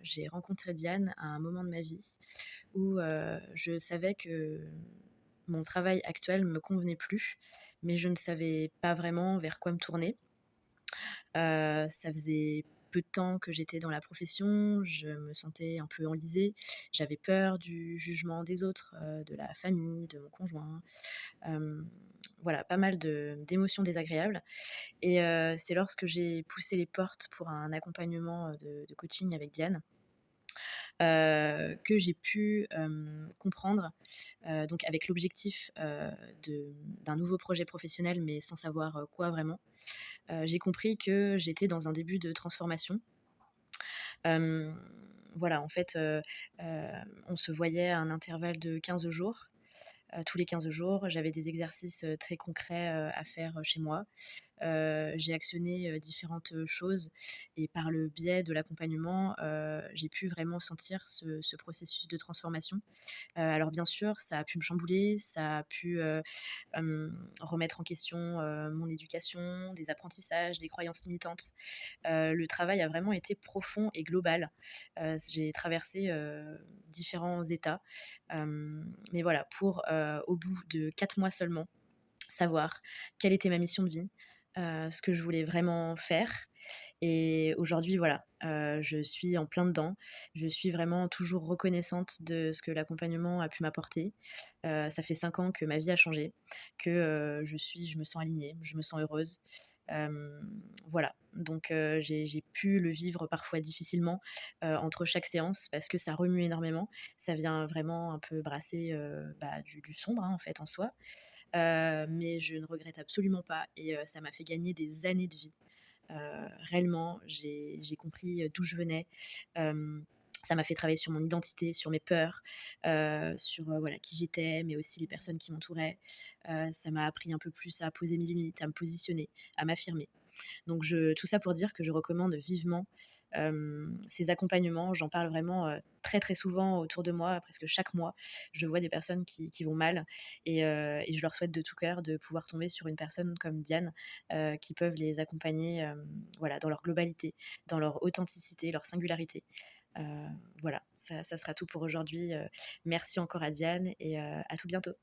j'ai rencontré Diane à un moment de ma vie où, je savais que mon travail actuel me convenait plus, mais je ne savais pas vraiment vers quoi me tourner. Ça faisait peu de temps que j'étais dans la profession, je me sentais un peu enlisée, j'avais peur du jugement des autres, de la famille, de mon conjoint, hem, voilà, pas mal d'émotions désagréables et c'est lorsque j'ai poussé les portes pour un accompagnement, de coaching avec Diane, que j'ai pu, comprendre, donc avec l'objectif, d'un nouveau projet professionnel, mais sans savoir, quoi vraiment. J'ai compris que j'étais dans un début de transformation. Hem, voilà, en fait, on se voyait à un intervalle de 15 jours. Tous les 15 jours, j'avais des exercices, très concrets, à faire, chez moi. J'ai actionné, différentes, choses et par le biais de l'accompagnement, j'ai pu vraiment sentir ce processus de transformation. Alors bien sûr, ça a pu me chambouler, ça a pu, remettre en question, mon éducation, des apprentissages, des croyances limitantes. Le travail a vraiment été profond et global. J'ai traversé, différents états, mais voilà, pour, au bout de 4 mois seulement, savoir quelle était ma mission de vie, ce que je voulais vraiment faire et aujourd'hui, voilà, je suis en plein dedans. Je suis vraiment toujours reconnaissante de ce que l'accompagnement a pu m'apporter. Ça fait 5 ans que ma vie a changé, que, je me sens alignée, je me sens heureuse. Voilà, donc j'ai pu le vivre parfois difficilement, entre chaque séance parce que ça remue énormément. Ça vient vraiment un peu brasser, bah, du sombre, hein, en fait, en soi. Mais je ne regrette absolument pas et ça m'a fait gagner des années de vie. Réellement, j'ai compris, d'où je venais. Hem, Ça m'a fait travailler sur mon identité, sur mes peurs, sur, voilà, qui j'étais, mais aussi les personnes qui m'entouraient. Ça m'a appris un peu plus à poser mes limites, à me positionner, à m'affirmer. Donc tout ça pour dire que je recommande vivement, ces accompagnements. J'en parle vraiment, très, très souvent autour de moi, presque chaque mois. Je vois des personnes qui vont mal et je leur souhaite de tout cœur de pouvoir tomber sur une personne comme Diane, qui peuvent les accompagner, voilà, dans leur globalité, dans leur authenticité, leur singularité. Heu, voilà, ça sera tout pour aujourd'hui, merci encore à Diane et à tout bientôt.